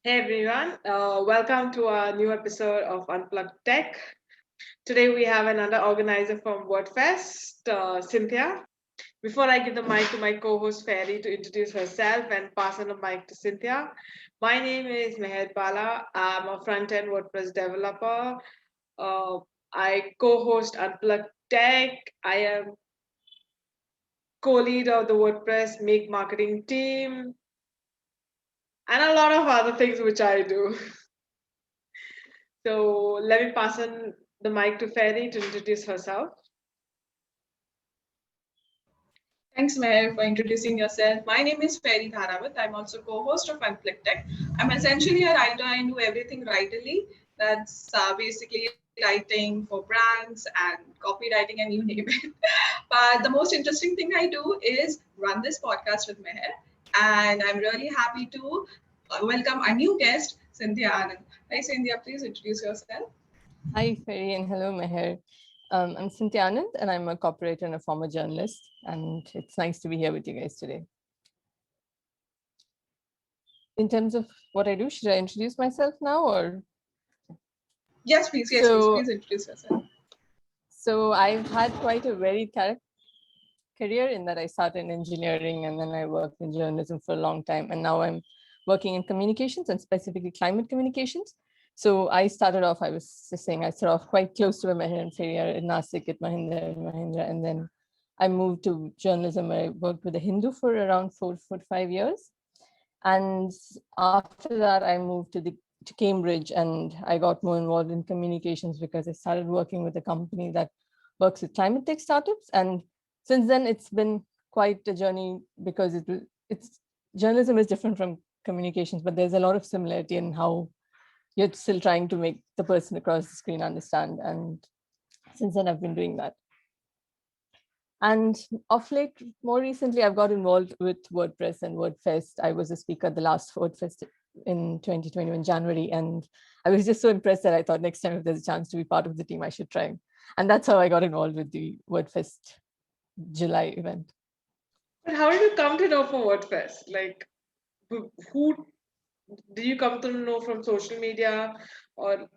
Hey everyone, welcome to our new episode of Unplug Tech. Today we have another organizer from WordFest, Cynthia. Before I give the mic to my co-host Fairy to introduce herself and pass on the mic to Cynthia, my name is Meher Bala. I'm a front-end WordPress developer. Uh, I co-host Unplug Tech. I am co-lead of the WordPress Make Marketing team and a lot of other things which I do. So let me pass on the mic to Fairy to introduce herself. Thanks, Meher, for introducing yourself. My name is Fairy Dharawat. I'm also co-host of Unplug Tech. I'm essentially a writer and do everything writerly. That's basically writing for brands and copywriting and you name it. But the most interesting thing I do is run this podcast with Meher. And I'm really happy to welcome our new guest, Cinthya Anand. Hi, Cynthia. Please introduce yourself. Hi, Ferry, and hello, Meher. I'm Cinthya Anand, and I'm a copywriter and a former journalist, and it's nice to be here with you guys today. In terms of what I do, should I introduce myself now, or? Yes, please. Yes, please introduce yourself. So I've had quite a varied career in that I started in engineering, and then I worked in journalism for a long time, and now I'm working in communications and specifically climate communications. So I started off, I was just saying, I started off quite close to where Meher and Ferry are in Nashik at Mahindra. And then I moved to journalism where I worked with the Hindu for around 5 years. And after that, I moved to Cambridge and I got more involved in communications because I started working with a company that works with climate tech startups. And since then, it's been quite a journey because it's journalism is different from communications, but there's a lot of similarity in how you're still trying to make the person across the screen understand. And since then, I've been doing that. And of late, more recently, I've got involved with WordPress and WordFest. I was a speaker at the last WordFest in 2021 January. And I was just so impressed that I thought next time if there's a chance to be part of the team, I should try. And that's how I got involved with the WordFest July event. But how did you come to know for WordFest? Like, who did you come to know from social media, or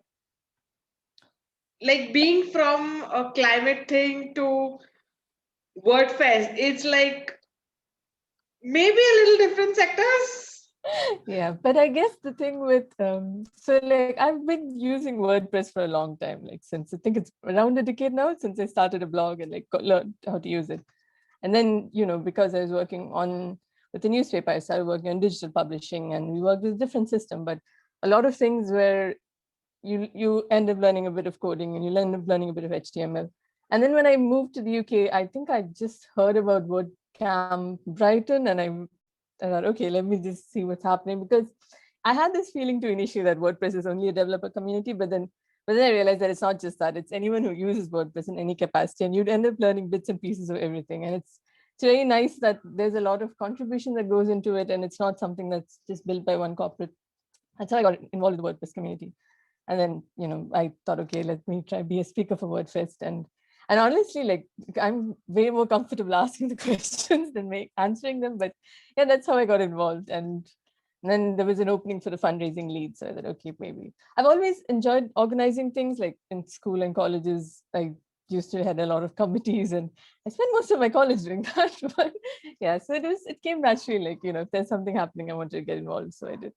like being from a climate thing to WordFest? It's like maybe a little different sectors. Yeah, but I guess the thing with so like I've been using WordPress for a long time, like since I think it's around a decade now since I started a blog and like learned how to use it. And then, because I was working with the newspaper, I started working on digital publishing and we worked with a different system, but a lot of things where you end up learning a bit of coding and you end up learning a bit of HTML. And then when I moved to the UK, I think I just heard about WordCamp Brighton and I thought, okay, let me just see what's happening, because I had this feeling too initially that WordPress is only a developer community, but then I realized that it's not just that, it's anyone who uses WordPress in any capacity, and you'd end up learning bits and pieces of everything. And it's very nice that there's a lot of contribution that goes into it, and it's not something that's just built by one corporate. That's how I got involved with the WordPress community. And then, I thought, okay, let me try be a speaker for WordFest. And honestly, like I'm way more comfortable asking the questions than answering them. But yeah, that's how I got involved. And then there was an opening for the fundraising lead. So I thought, okay, maybe. I've always enjoyed organizing things, like in school and colleges. I used to head a lot of committees and I spent most of my college doing that. But yeah, so it came naturally, like, if there's something happening, I wanted to get involved. So I did.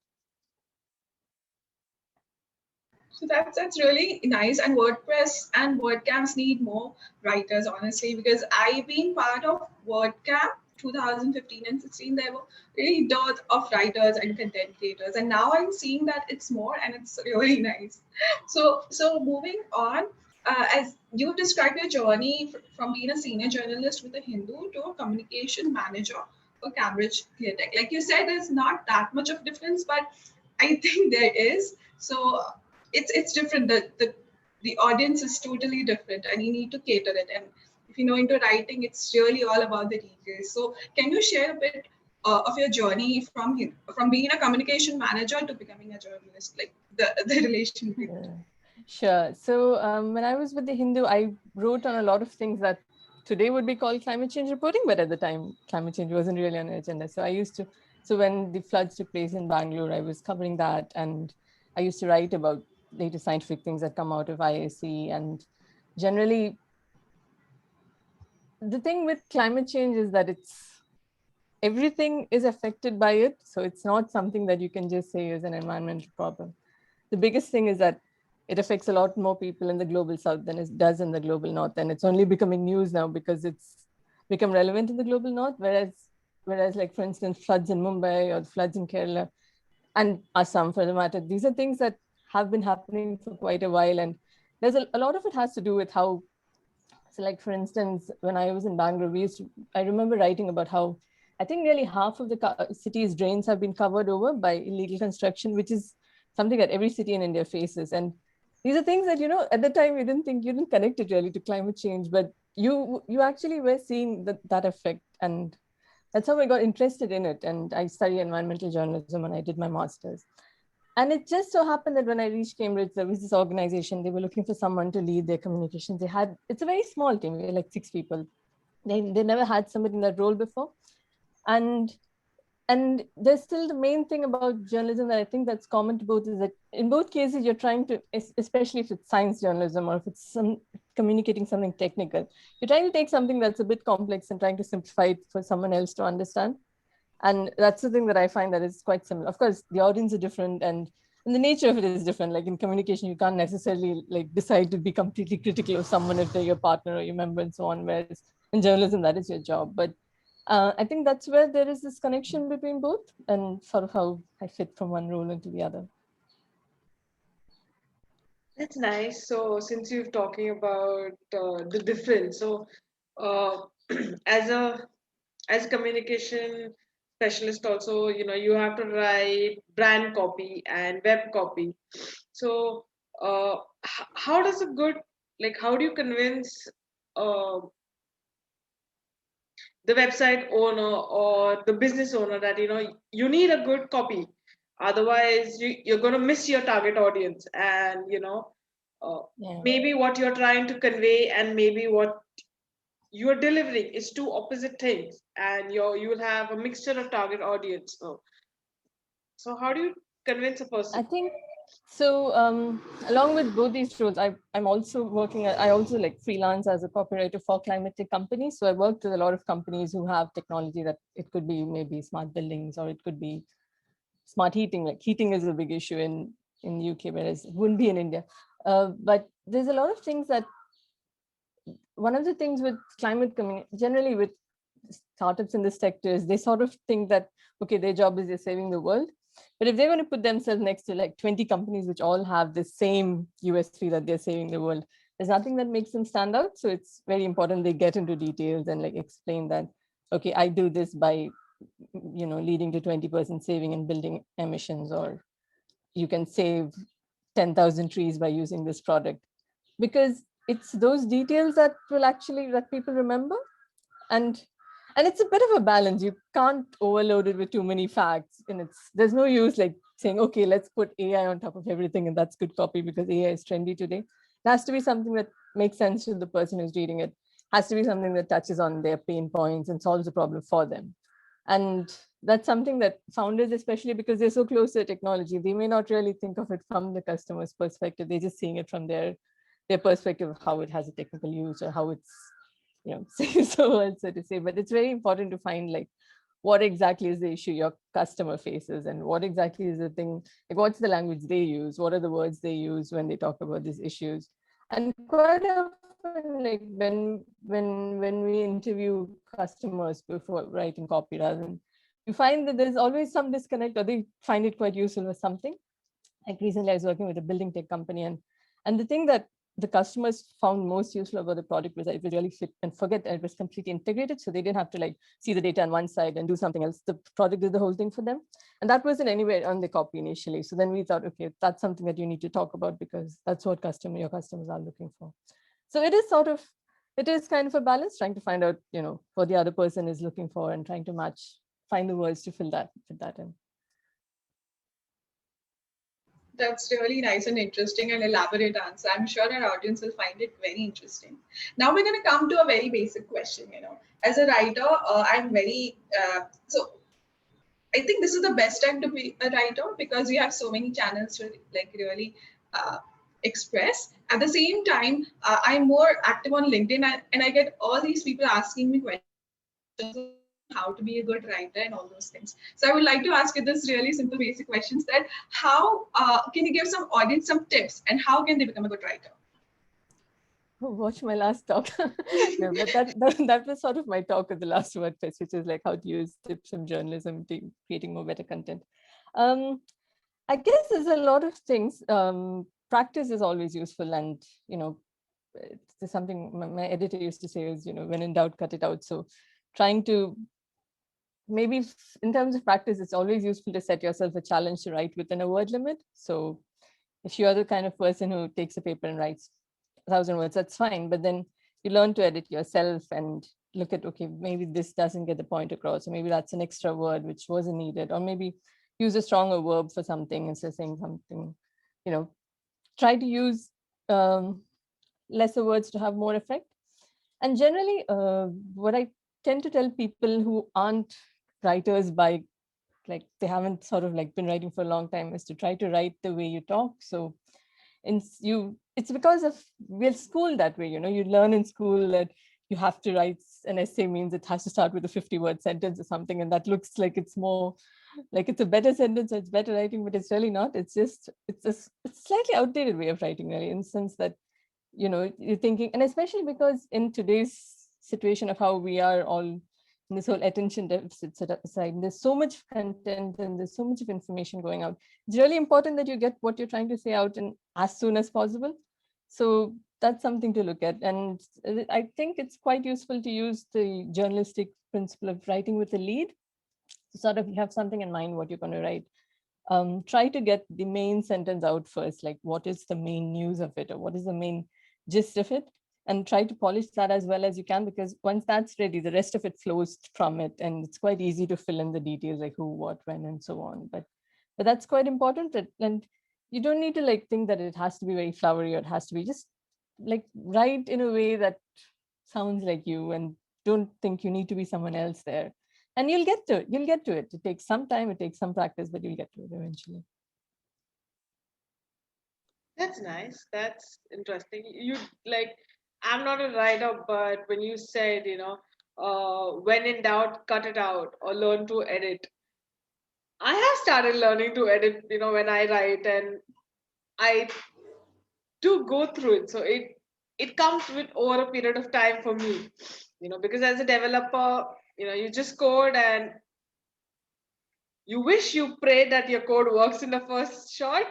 So that's really nice. And WordPress and WordCamps need more writers, honestly, because I've been part of WordCamp 2015 and 16. There were really dearth of writers and content creators, and now I'm seeing that it's more, and it's really nice. So moving on, as you described your journey from being a senior journalist with the Hindu to a communication manager for Cambridge Cleantech. Like you said, there's not that much of difference, but I think there is. So it's different. The audience is totally different, and you need to cater it. And if you know into writing, it's really all about the details. So can you share a bit of your journey from being a communication manager to becoming a journalist, like the relation? Yeah. Sure. So when I was with the Hindu, I wrote on a lot of things that today would be called climate change reporting, but at the time, climate change wasn't really on the agenda. So I used to So when the floods took place in Bangalore, I was covering that, and I used to write about latest scientific things that come out of IIC. And generally, the thing with climate change is that everything is affected by it. So it's not something that you can just say is an environmental problem. The biggest thing is that it affects a lot more people in the global south than it does in the global north. And it's only becoming news now because it's become relevant in the global north. Whereas like, for instance, floods in Mumbai or floods in Kerala and Assam for the matter, these are things that have been happening for quite a while. And there's a lot of it has to do with how, so like, for instance, when I was in Bangalore, I remember writing about how I think nearly half of the city's drains have been covered over by illegal construction, which is something that every city in India faces. And these are things that, at the time you didn't connect it really to climate change, but you actually were seeing that effect. And that's how I got interested in it. And I studied environmental journalism and I did my master's. And it just so happened that when I reached Cambridge, there was this organization, they were looking for someone to lead their communications. It's a very small team, we were like 6 people. They never had somebody in that role before. And there's still the main thing about journalism that I think that's common to both is that in both cases, you're trying to, especially if it's science journalism or if it's communicating something technical, you're trying to take something that's a bit complex and trying to simplify it for someone else to understand. And that's the thing that I find that is quite similar. Of course, the audience are different and the nature of it is different. Like in communication, you can't necessarily like decide to be completely critical of someone if they're your partner or your member and so on. Whereas in journalism, that is your job. But I think that's where there is this connection between both and sort of how I fit from one role into the other. That's nice. So since you're talking about the difference, so uh, as a communication specialist also, you have to write brand copy and web copy. So how does a good, like, how do you convince uh, the website owner or the business owner that you need a good copy, otherwise you're going to miss your target audience, and maybe what you're trying to convey and maybe what you're delivering is two opposite things, and you will have a mixture of target audience. So how do you convince a person? I think so. Along with both these roles, I'm also working. I also like freelance as a copywriter for climate tech companies. So I worked with a lot of companies who have technology that it could be maybe smart buildings or it could be smart heating. Like heating is a big issue in the UK, whereas it wouldn't be in India. But there's a lot of things that one of the things with climate community, generally with startups in this sector, is they sort of think that, okay, their job is they're saving the world. But if they're going to put themselves next to like 20 companies which all have the same USP that they're saving the world, there's nothing that makes them stand out. So it's very important they get into details and like explain that, okay, I do this by, leading to 20% saving in building emissions, or you can save 10,000 trees by using this product. Because it's those details that people remember. And it's a bit of a balance. You can't overload it with too many facts, and there's no use like saying, okay, let's put AI on top of everything and that's good copy because AI is trendy today. It has to be something that makes sense to the person who's reading it. It has to be something that touches on their pain points and solves a problem for them. And that's something that founders, especially because they're so close to the technology, they may not really think of it from the customer's perspective. They're just seeing it from their perspective of how it has a technical use or how it's saves the world, so to say. But it's very important to find like what exactly is the issue your customer faces and what exactly is the thing, like what's the language they use, what are the words they use when they talk about these issues. And quite often, like when we interview customers before writing copy, rather than you find that there's always some disconnect, or they find it quite useful or something. Like recently I was working with a building tech company, and the thing that the customers found most useful about the product was that it was really fit and forget that it was completely integrated. So they didn't have to like see the data on one side and do something else. The product did the whole thing for them. And that wasn't anywhere on the copy initially. So then we thought, okay, that's something that you need to talk about because that's what your customers are looking for. So it is kind of a balance, trying to find out, what the other person is looking for and trying to find the words to fit that in. That's really nice and interesting and elaborate answer. I'm sure our audience will find it very interesting. Now we're going to come to a very basic question. As a writer, I'm very so I think this is the best time to be a writer because you have so many channels to like really express. At the same time, I'm more active on LinkedIn and I get all these people asking me questions on how to be a good writer and all those things. So I would like to ask you this really simple basic questions that how can you give some audience some tips and how can they become a good writer? Watch my last talk. No, but that was sort of my talk at the last WordFest, which is like how to use tips from journalism to creating more better content. I guess there's a lot of things. Practice is always useful, and it's something my editor used to say is, when in doubt, cut it out. So trying to maybe in terms of practice, it's always useful to set yourself a challenge to write within a word limit. So if you're the kind of person who takes a paper and writes 1,000 words, that's fine. But then you learn to edit yourself and look at, okay, maybe this doesn't get the point across, or maybe that's an extra word which wasn't needed, or maybe use a stronger verb for something instead of saying something, try to use lesser words to have more effect. And generally, what I tend to tell people who aren't writers by like they haven't sort of like been writing for a long time is to try to write the way you talk. So it's because of we're schooled that way, you learn in school that you have to write an essay means it has to start with a 50-word sentence or something, and that looks like it's more like it's a better sentence, so it's better writing, but it's really not. It's a slightly outdated way of writing, really, in the sense that you're thinking, and especially because in today's situation of how we are all in this whole attention deficit side, there's so much content and there's so much of information going out. It's really important that you get what you're trying to say out and as soon as possible. So that's something to look at. And I think it's quite useful to use the journalistic principle of writing with a lead. So sort of you have something in mind what you're going to write. Try to get the main sentence out first, like what is the main news of it, or what is the main gist of it, and try to polish that as well as you can, because once that's ready, the rest of it flows from it, and it's quite easy to fill in the details like who, what, when, and so on. But that's quite important, and you don't need to like think that it has to be very flowery, or it has to be just like write in a way that sounds like you, and don't think you need to be someone else there. And you'll get to it. It takes some time, it takes some practice, but you'll get to it eventually. That's nice. That's interesting. You like, I'm not a writer, but when you said, when in doubt, cut it out or learn to edit. I have started learning to edit, when I write, and I do go through it. So it comes with over a period of time for me, because as a developer, you just code and you wish you pray that your code works in the first shot.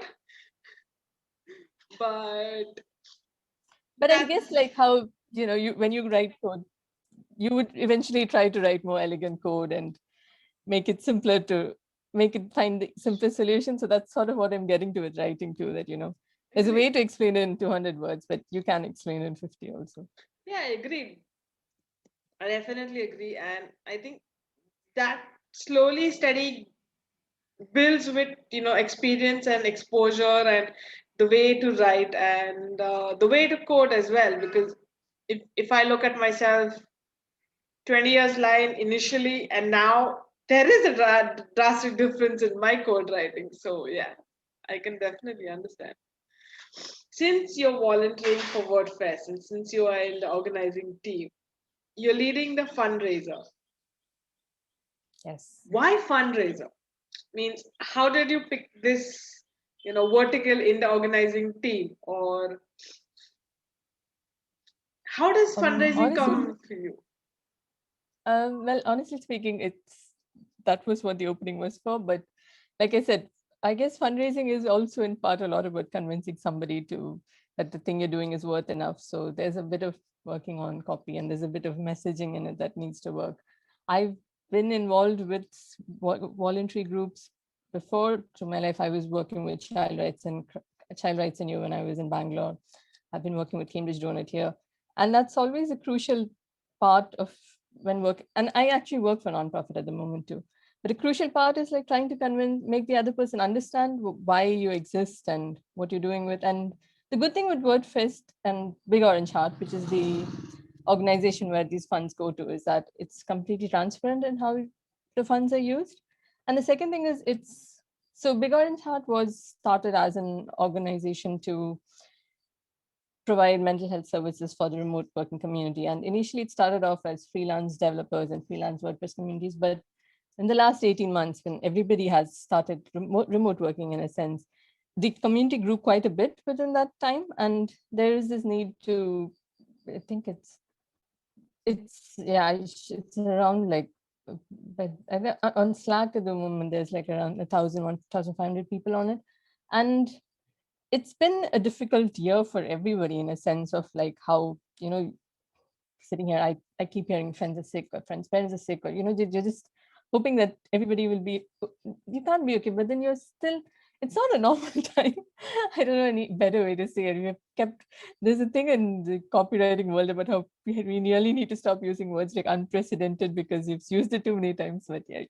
But I guess like how you when you write code, you would eventually try to write more elegant code and make it simpler to make it find the simplest solution. So that's sort of what I'm getting to with writing too, that there's a way to explain it in 200 words, but you can explain it in 50 also. Yeah, I agree. I definitely agree. And I think that slowly steady builds with experience and exposure and the way to write and the way to code as well, because if I look at myself 20 years line initially and now, there is a drastic difference in my code writing. So yeah, I can definitely understand. Since you're volunteering for WordFest and since you are in the organizing team, you're leading the fundraiser. Yes. Why fundraiser? Means how did you pick this vertical in the organizing team, or how does fundraising come for you? Well, honestly speaking, that was what the opening was for. But like I said, I guess fundraising is also in part a lot about convincing somebody that the thing you're doing is worth enough. So there's a bit of working on copy and there's a bit of messaging in it that needs to work. I've been involved with voluntary groups before. Through my life, I was working with Child Rights and You when I was in Bangalore. I've been working with Cambridge Donut here. And that's always a crucial part of when work. And I actually work for a nonprofit at the moment too. But a crucial part is like trying to make the other person understand why you exist and what you're doing with. And the good thing with WordFest and Big Orange Heart, which is the organization where these funds go to, is that it's completely transparent in how the funds are used. And the second thing is so Big Orange Heart was started as an organization to provide mental health services for the remote working community. And initially it started off as freelance developers and freelance WordPress communities. But in the last 18 months, when everybody has started remote working in a sense, the community grew quite a bit within that time. And there is this need to, I think it's around like, but on Slack at the moment, there's like around 1,500 people on it. And it's been a difficult year for everybody in a sense of like how, sitting here, I keep hearing friends are sick or friends' parents are sick, or, you're just hoping that everybody will be, you can't be okay, but then you're still, it's not a normal time. I don't know any better way to say it. We have kept, there's a thing in the copywriting world about how we really need to stop using words like unprecedented because you've used it too many times, but yeah,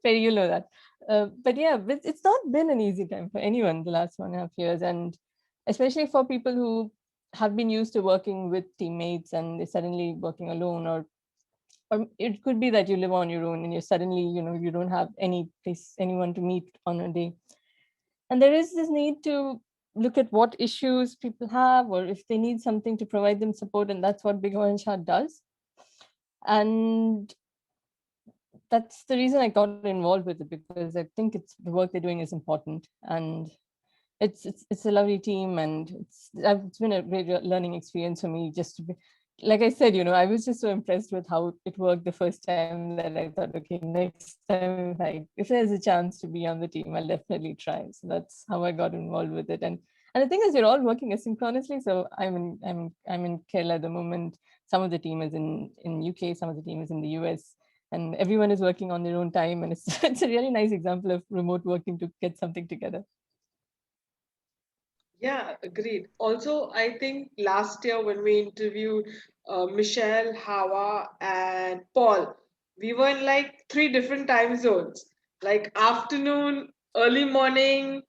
Perry, you know that. But yeah, it's not been an easy time for anyone the last 1.5 years. And especially for people who have been used to working with teammates and they're suddenly working alone, or it could be that you live on your own and you're suddenly, you don't have anyone to meet on a day. And there is this need to look at what issues people have, or if they need something to provide them support. And that's what Big Orange Heart does. And that's the reason I got involved with it, because I think the work they're doing is important. And it's a lovely team, and it's been a great learning experience for me, just to be, like I said, I was just so impressed with how it worked the first time that I thought, okay, next time if there's a chance to be on the team, I'll definitely try. So that's how I got involved with it. And the thing is, we're all working asynchronously. So I'm in Kerala at the moment. Some of the team is in UK, some of the team is in the US, and everyone is working on their own time. And it's a really nice example of remote working to get something together. Yeah, agreed. Also, I think last year when we interviewed Michelle, Hawa, and Paul, we were in like 3 different time zones, like afternoon, early morning,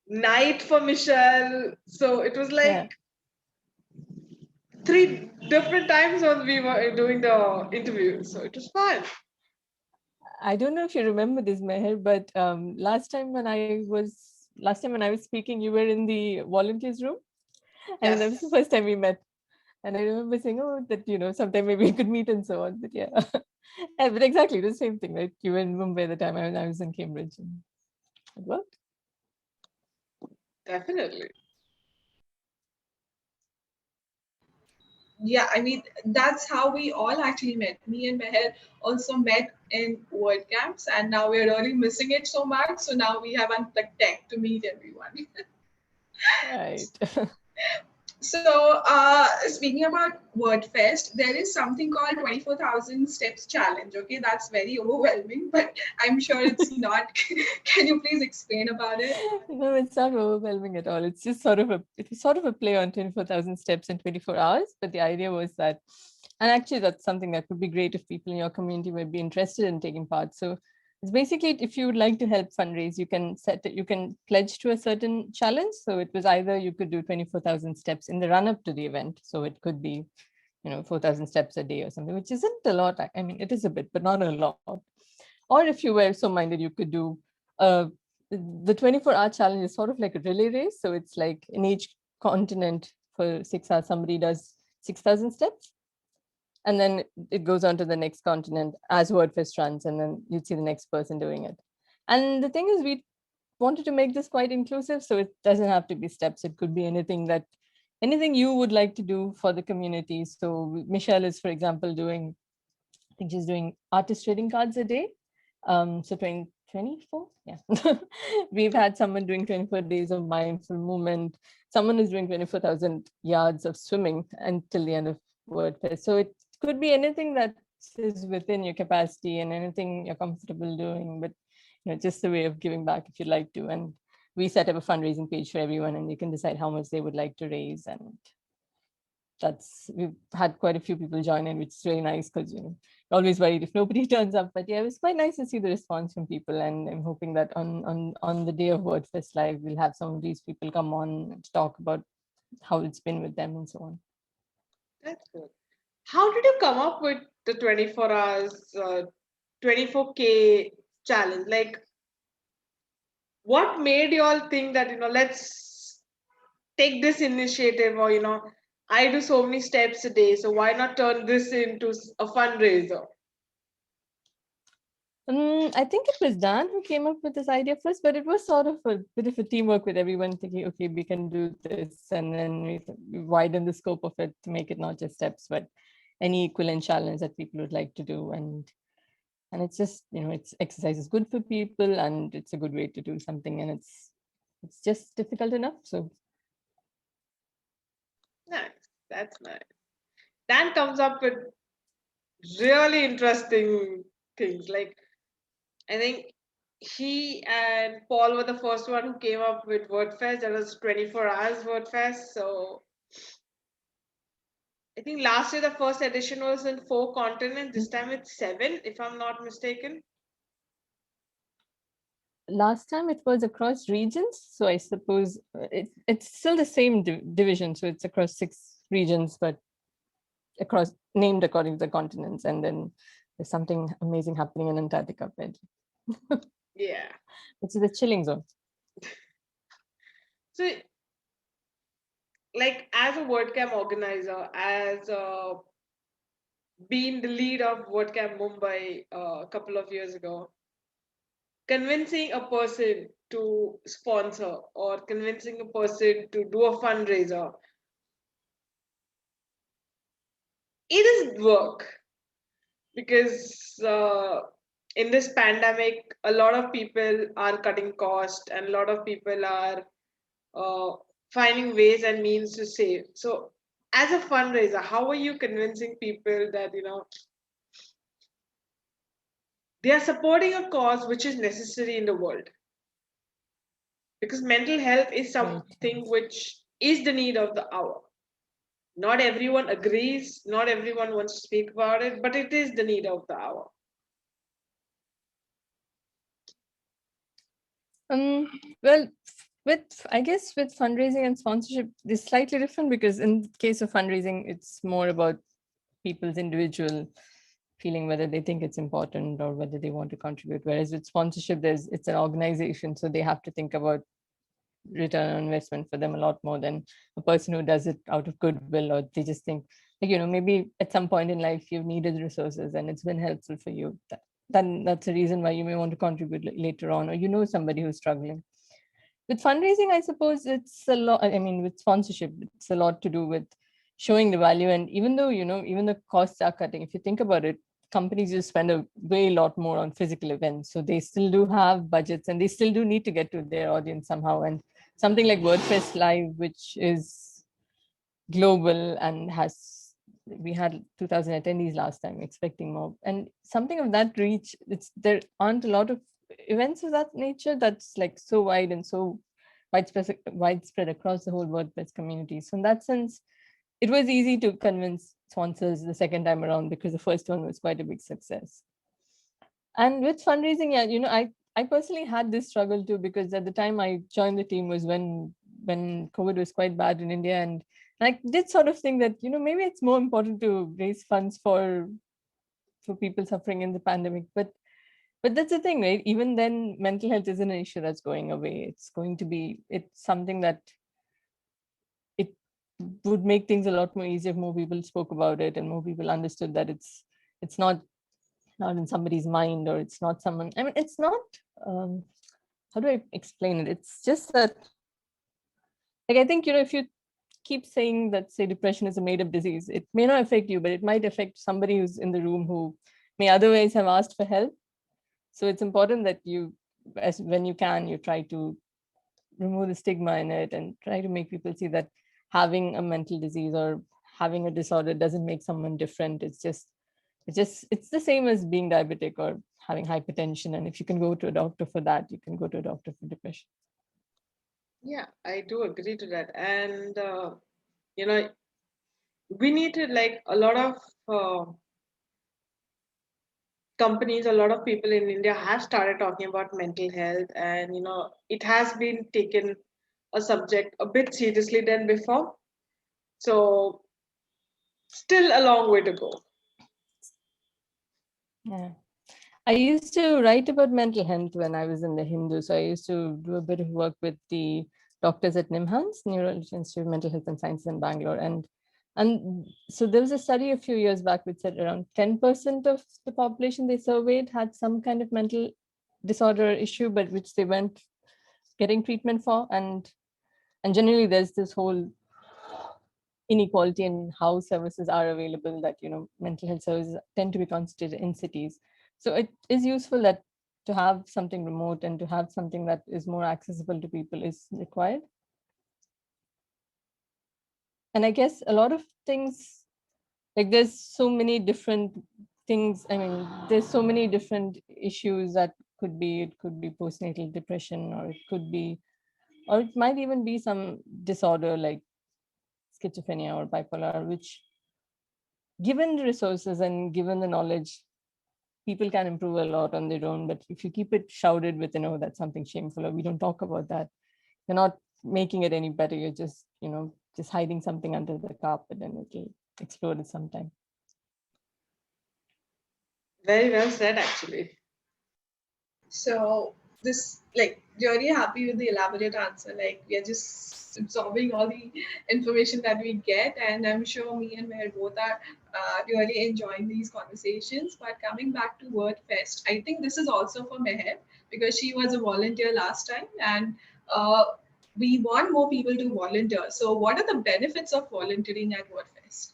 night for Michelle. So it was like 3 different time zones we were doing the interview. So it was fun. I don't know if you remember this, Meher, but last time when I was speaking, you were in the volunteers room. I mean, that was the first time we met. And I remember saying, oh, that, sometime maybe we could meet and so on. But yeah, but exactly the same thing, right? You were in Mumbai at the time, I was in Cambridge. And it worked. Definitely. Yeah, I mean, that's how we all actually met. Me and Meher also met in WordCamps, and now we're really missing it so much. So now we have Unplug Tech to meet everyone. Right. So, speaking about WordFest, there is something called 24,000 Steps Challenge. Okay, that's very overwhelming, but I'm sure it's not. Can you please explain about it? No, it's not overwhelming at all. It's just sort of a play on 24,000 steps in 24 hours. But the idea was that, and actually that's something that would be great if people in your community would be interested in taking part. So it's basically, if you would like to help fundraise, you can pledge to a certain challenge. So it was either you could do 24,000 steps in the run up to the event. So it could be, 4,000 steps a day or something, which isn't a lot. I mean, it is a bit, but not a lot. Or if you were so minded, you could do the 24-hour challenge is sort of like a relay race. So it's like in each continent for 6 hours, somebody does 6,000 steps. And then it goes on to the next continent as WordFest runs, and then you'd see the next person doing it. And the thing is, we wanted to make this quite inclusive. So it doesn't have to be steps. It could be anything you would like to do for the community. So Michelle is, for example, I think she's doing artist trading cards a day. So 24, yeah. We've had someone doing 24 days of mindful movement. Someone is doing 24,000 yards of swimming until the end of WordFest. So it could be anything that is within your capacity and anything you're comfortable doing, but just a way of giving back if you'd like to. And we set up a fundraising page for everyone, and you can decide how much they would like to raise. And we've had quite a few people join in, which is really nice, because always worried if nobody turns up. But yeah, it was quite nice to see the response from people, and I'm hoping that on the day of WordFestLive, we'll have some of these people come on to talk about how it's been with them and so on. That's good. How did you come up with the 24 hours, 24K challenge? Like, what made you all think that, let's take this initiative, or, I do so many steps a day, so why not turn this into a fundraiser? I think it was Dan who came up with this idea first, but it was sort of a bit of a teamwork with everyone thinking, okay, we can do this. And then we widen the scope of it to make it not just steps, but any equivalent challenge that people would like to do. And it's just, it's exercise is good for people and it's a good way to do something. And it's just difficult enough. So Nice. That's nice. Dan comes up with really interesting things. Like, I think he and Paul were the first one who came up with WordFest. That was 24 hours WordFest. So I think last year the first edition was in 4 continents. This time it's 7, if I'm not mistaken. last time it was across regions. So I suppose it's still the same division. So it's across 6 regions, but across named according to the continents. And then there's something amazing happening in Antarctica. Yeah. It's the chilling zone. So, like, as a WordCamp organizer, as being the lead of WordCamp Mumbai a couple of years ago, convincing a person to sponsor or convincing a person to do a fundraiser, it is work, because in this pandemic, a lot of people are cutting cost and a lot of people are finding ways and means to save. So, as a fundraiser, how are you convincing people that, they are supporting a cause which is necessary in the world? Because mental health is something which is the need of the hour. Not everyone agrees, not everyone wants to speak about it, but it is the need of the hour. Well, I guess with fundraising and sponsorship, it's slightly different, because in the case of fundraising, it's more about people's individual feeling whether they think it's important or whether they want to contribute. Whereas with sponsorship, it's an organization, so they have to think about return on investment for them a lot more than a person who does it out of goodwill, or they just think, like, maybe at some point in life you've needed resources and it's been helpful for you. Then that's a reason why you may want to contribute later on, or somebody who's struggling. With fundraising, I suppose it's a lot. I mean, with sponsorship, it's a lot to do with showing the value. And even though, even the costs are cutting, if you think about it, companies just spend a way lot more on physical events. So they still do have budgets and they still do need to get to their audience somehow. And something like WordFestLive, which is global and we had 2,000 attendees last time, expecting more. And something of that reach, there aren't a lot of events of that nature that's like so wide and so widespread across the whole WordPress community. So in that sense, it was easy to convince sponsors the second time around, because the first one was quite a big success. And with fundraising, yeah, I personally had this struggle too, because at the time I joined the team was when COVID was quite bad in India, and I did sort of think that, maybe it's more important to raise funds for people suffering in the pandemic. But that's the thing, right? Even then, mental health isn't an issue that's going away. It's something that it would make things a lot more easier if more people spoke about it and more people understood that it's not in somebody's mind, or it's not someone. I mean, it's not. How do I explain it? It's just that, like, I think, if you keep saying that, say, depression is a made-up disease, it may not affect you, but it might affect somebody who's in the room who may otherwise have asked for help. So it's important that when you can, you try to remove the stigma in it and try to make people see that having a mental disease or having a disorder doesn't make someone different. It's the same as being diabetic or having hypertension. And if you can go to a doctor for that, you can go to a doctor for depression. Yeah, I do agree to that. And, we need to, like, a lot of companies, a lot of people in India have started talking about mental health, and, it has been taken a subject a bit seriously than before. So, still a long way to go. Yeah. I used to write about mental health when I was in the Hindu. So I used to do a bit of work with the doctors at NIMHANS, Neurology Institute of Mental Health and Sciences in Bangalore. And so there was a study a few years back which said around 10% of the population they surveyed had some kind of mental disorder issue, but which they weren't getting treatment for. And generally there's this whole inequality in how services are available, that mental health services tend to be concentrated in cities. So it is useful that to have something remote and to have something that is more accessible to people is required. And I guess a lot of things, like there's so many different things. I mean, there's so many different issues that it could be postnatal depression, or it might even be some disorder like schizophrenia or bipolar, which, given the resources and given the knowledge, people can improve a lot on their own. But if you keep it shrouded with, that's something shameful, or we don't talk about that, you're not making it any better. You're just, just hiding something under the carpet, and it'll explode at some time. Very well said, actually. So this, like, really happy with the elaborate answer. Like, we are just absorbing all the information that we get, and I'm sure me and Meher both are really enjoying these conversations. But coming back to WordFest, I think this is also for Meher because she was a volunteer last time, and we want more people to volunteer. So, what are the benefits of volunteering at WordFest?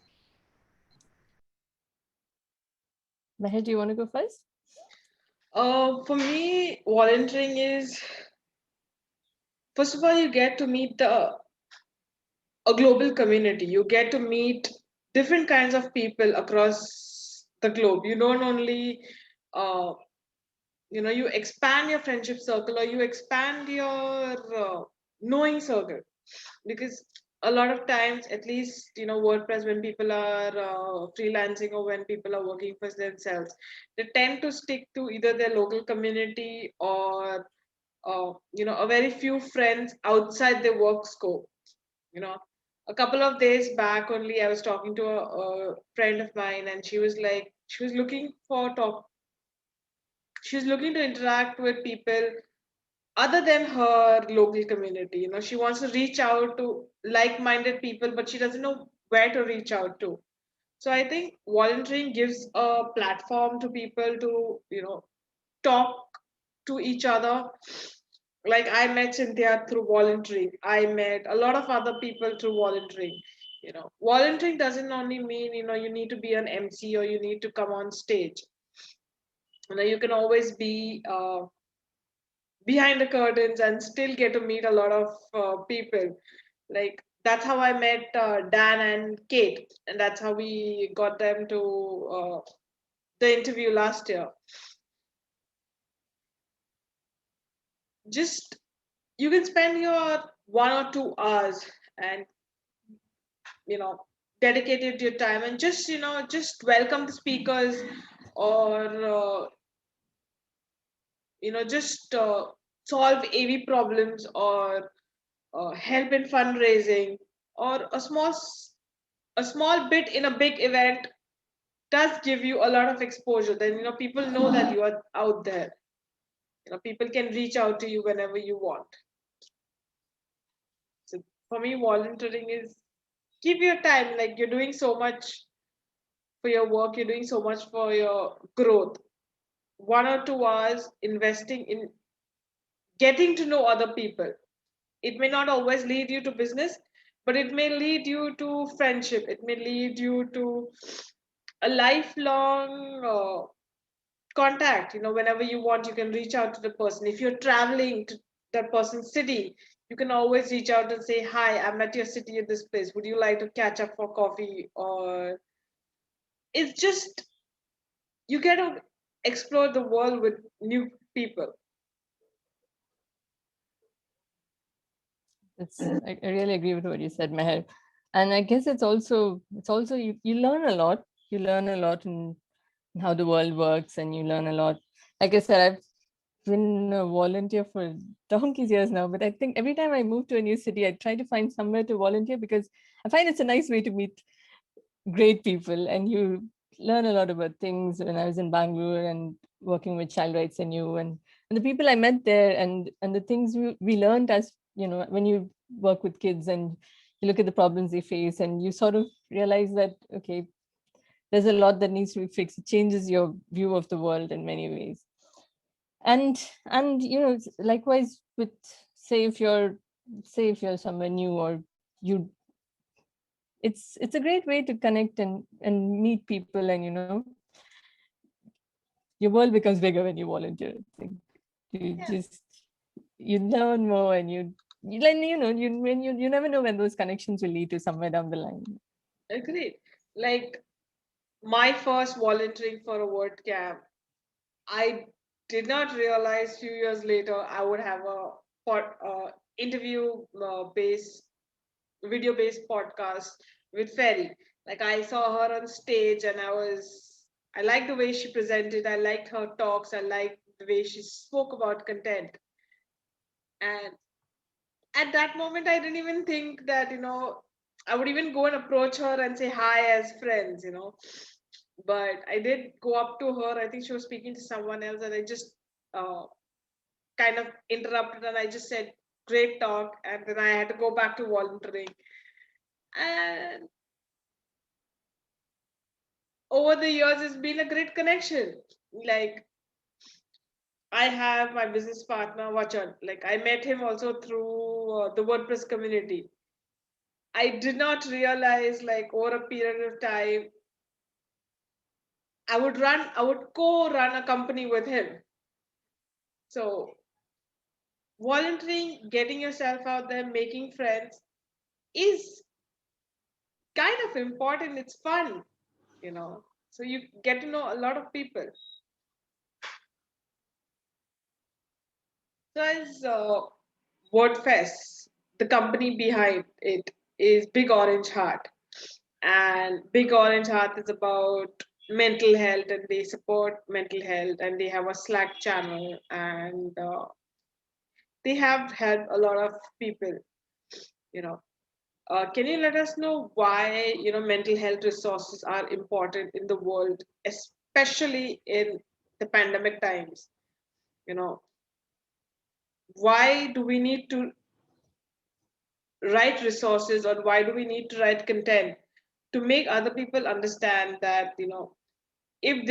Meher, do you want to go first? For me, volunteering is, first of all, you get to meet a global community. You get to meet different kinds of people across the globe. You don't only, you expand your friendship circle, or you expand your knowing circle, because a lot of times, at least WordPress, when people are freelancing or when people are working for themselves, they tend to stick to either their local community or a very few friends outside their work scope. A couple of days back only, I was talking to a friend of mine, and she was like, she was looking to interact with people other than her local community. She wants to reach out to like-minded people, but she doesn't know where to reach out to. So I think volunteering gives a platform to people to talk to each other. Like, I met Cynthia through volunteering. I met a lot of other people through volunteering. Volunteering doesn't only mean you need to be an MC or you need to come on stage. You can always be behind the curtains and still get to meet a lot of people. Like, that's how I met Dan and Kate, and that's how we got them to the interview last year. Just, you can spend your 1 or 2 hours and dedicated your time and just welcome the speakers, or just solve AV problems, or help in fundraising, or a small bit in a big event does give you a lot of exposure. Then people know that you are out there. People can reach out to you whenever you want. So for me, volunteering is, give your time. Like, you're doing so much for your work, you're doing so much for your growth. 1 or 2 hours investing in getting to know other people. It may not always lead you to business, but it may lead you to friendship. It may lead you to a lifelong contact. Whenever you want, you can reach out to the person. If you're traveling to that person's city, you can always reach out and say, hi, I'm at your city at this place, would you like to catch up for coffee? Or it's just, you get to explore the world with new people. I really agree with what you said, Meher. And I guess it's also you learn a lot. You learn a lot in how the world works, and you learn a lot. Like I said, I've been a volunteer for donkey's years now, but I think every time I move to a new city, I try to find somewhere to volunteer, because I find it's a nice way to meet great people. And you, learn a lot about things when I was in Bangalore and working with Child Rights NU, and the people I met there, and the things we learned as, when you work with kids and you look at the problems they face, and you sort of realize that, okay, there's a lot that needs to be fixed. It changes your view of the world in many ways. And likewise with, say if you're somewhere new, or you it's a great way to connect and meet people, and your world becomes bigger when you volunteer. I think you learn more, and you learn, you never know when those connections will lead to somewhere down the line. Agreed. Like my first volunteering for a word camp, I did not realize few years later I would have a interview based video based podcast with Ferry. Like I saw her on stage and I liked the way she presented. I liked her talks. I liked the way she spoke about content. And at that moment, I didn't even think that, I would even go and approach her and say hi as friends. But I did go up to her. I think she was speaking to someone else, and I just uh, kind of interrupted and I just said, great talk. And then I had to go back to volunteering. And over the years, it's been a great connection. Like, I have my business partner, Vachan. Like, I met him also through the WordPress community. I did not realize, like, over a period of time, I would co-run a company with him. So, volunteering, getting yourself out there, making friends is kind of important. It's fun. So you get to know a lot of people. So as WordFest, the company behind it is Big Orange Heart. And Big Orange Heart is about mental health, and they support mental health, and they have a Slack channel, and they have helped a lot of people. You know, can you let us know why mental health resources are important in the world, especially in the pandemic times? You know, why do we need to write resources, or why do we need to write content to make other people understand that if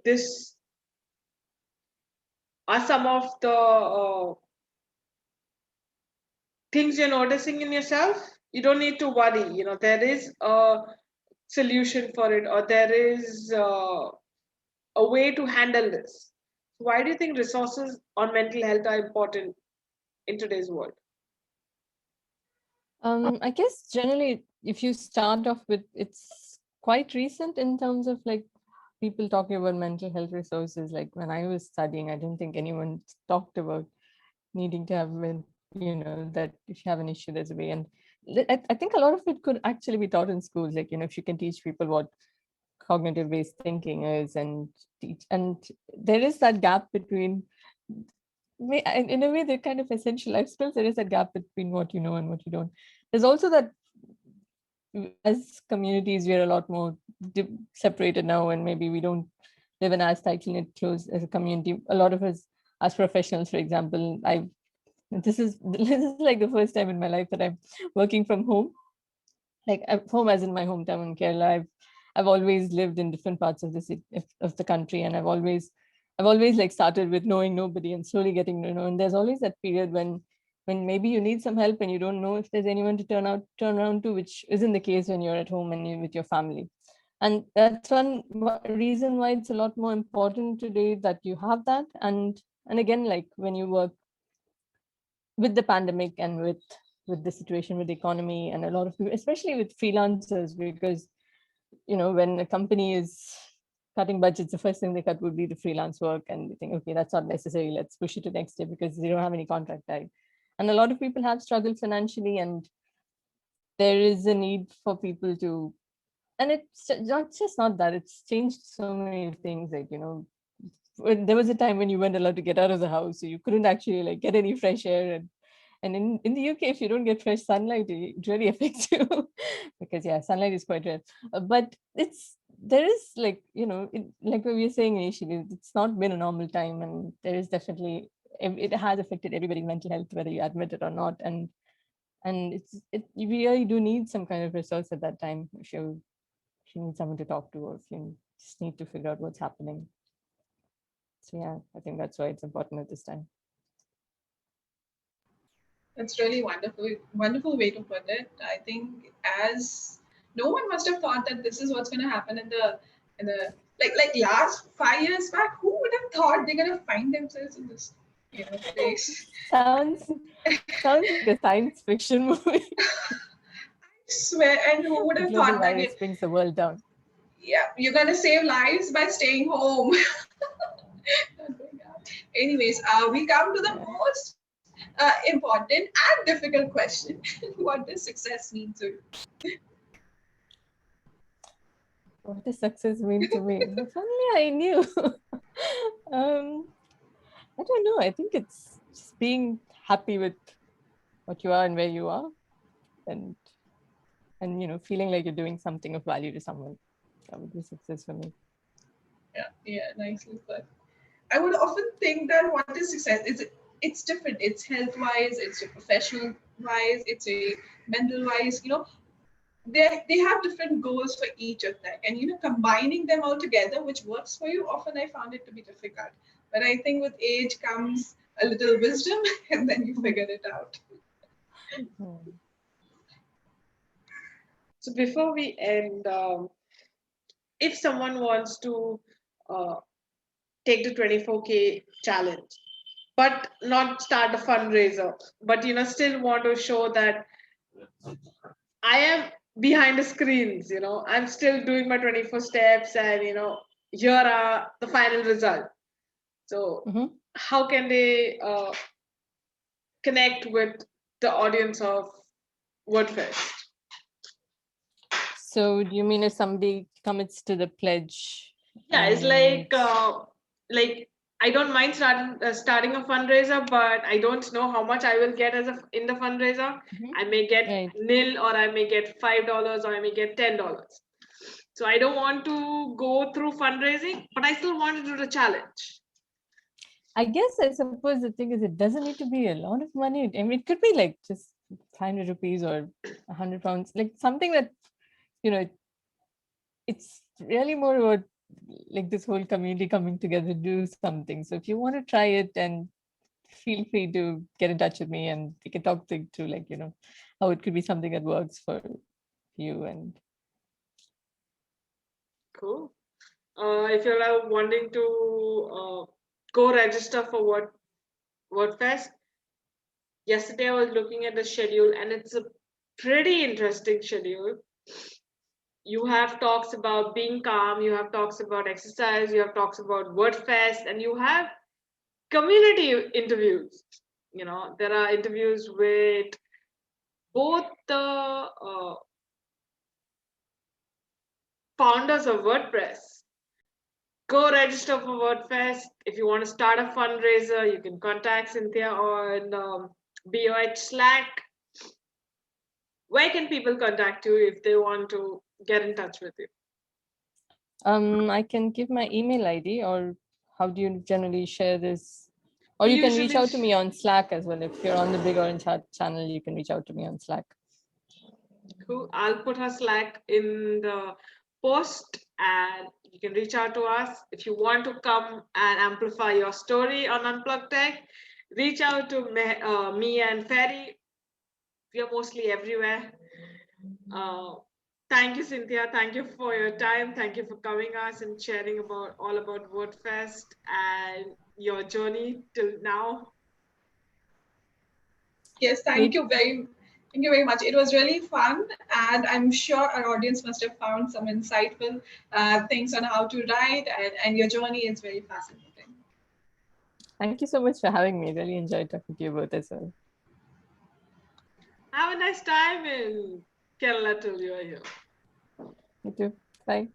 this are some of the things you're noticing in yourself, you don't need to worry. There is a solution for it, or there is a way to handle this. Why do you think resources on mental health are important in today's world? I guess generally, if you start off with, it's quite recent in terms of like people talking about mental health resources. Like when I was studying, I didn't think anyone talked about needing to have, that if you have an issue, there's a way. And I think a lot of it could actually be taught in schools. Like, if you can teach people what cognitive based thinking is, and there is that gap between, in a way, they're kind of essential life skills. There is a gap between what you know and what you don't. There's also that as communities, we're a lot more separated now, and maybe we don't live in as tightly knit close as a community. A lot of us as professionals, for example, this is like the first time in my life that I'm working from home, like home as in my hometown in Kerala. I've always lived in different parts of the city, of the country, and I've always like started with knowing nobody and slowly getting to know. And there's always that period when maybe you need some help and you don't know if there's anyone to turn around to, which isn't the case when you're at home and you're with your family. And that's one reason why it's a lot more important today that you have that. And again, like when you work with the pandemic and with the situation with the economy, and a lot of people, especially with freelancers, because when a company is cutting budgets, the first thing they cut would be the freelance work, and they think, okay, that's not necessary, let's push it to next year because they don't have any contract time. And a lot of people have struggled financially, and there is a need for people to, and it's not that, it's changed so many things. Like, there was a time when you weren't allowed to get out of the house, so you couldn't actually like get any fresh air, And in the UK, if you don't get fresh sunlight, it really affects you because sunlight is quite rare. But there is like, like what we were saying initially, it's not been a normal time, and there is definitely, it has affected everybody's mental health, whether you admit it or not. And you really do need some kind of resource at that time if you need someone to talk to, or if you just need to figure out what's happening. So yeah, I think that's why it's important at this time. That's really wonderful way to put it. I think as no one must have thought that this is what's going to happen in the like last 5 years back. Who would have thought they're going to find themselves in this place? Sounds like a science fiction movie. I swear, and who would have Global thought that virus brings the world down. Yeah, you're gonna save lives by staying home. Anyways, we come to the most important and difficult question. What does success mean to you? What does success mean to me? If only I knew. I don't know. I think it's just being happy with what you are and where you are, and feeling like you're doing something of value to someone. That would be success for me. Yeah, nicely put. I would often think that what is success? It's different. It's health wise, it's a professional wise, it's a mental wise. They have different goals for each of them, and combining them all together, which works for you, often I found it to be difficult. But I think with age comes a little wisdom, and then you figure it out. So before we end, if someone wants to take the 24K challenge, but not start a fundraiser, but still want to show that I am behind the screens, I'm still doing my 24 steps, and here are the final result. So how can they connect with the audience of WordFest? So do you mean if somebody commits to the pledge? Yeah, it's like I don't mind starting a fundraiser, but I don't know how much I will get in the fundraiser. I may get nil, or I may get $5, or I may get $10. So I don't want to go through fundraising, but I still want to do the challenge. I suppose the thing is, it doesn't need to be a lot of money. I mean, it could be like just 500 rupees or 100 pounds, like something that, it's really more about like this whole community coming together to do something. So if you want to try it, then feel free to get in touch with me, and we can talk to like, how it could be something that works for you. And cool. If you're wanting to go register for WordFest, yesterday I was looking at the schedule, and it's a pretty interesting schedule. You have talks about being calm, you have talks about exercise, you have talks about WordFest, and you have community interviews. There are interviews with both the founders of WordPress. Go register for WordFest. If you want to start a fundraiser, you can contact Cynthia on BOH Slack. Where can people contact you if they want to get in touch with you? I can give my email ID, or how do you generally share this? Or you can reach out to me on Slack as well. If you're on the Big Orange Hat channel, you can reach out to me on Slack. Cool. I'll put her Slack in the post, and you can reach out to us. If you want to come and amplify your story on Unplug Tech, reach out to me and Ferry. We are mostly everywhere. Thank you, Cynthia. Thank you for your time. Thank you for coming us and sharing all about WordFest and your journey till now. Yes, thank you very much. It was really fun, and I'm sure our audience must have found some insightful things on how to write, and your journey is very fascinating. Thank you so much for having me. Really enjoyed talking to you both as well. Have a nice time in Kerala till you are here. You too. Bye.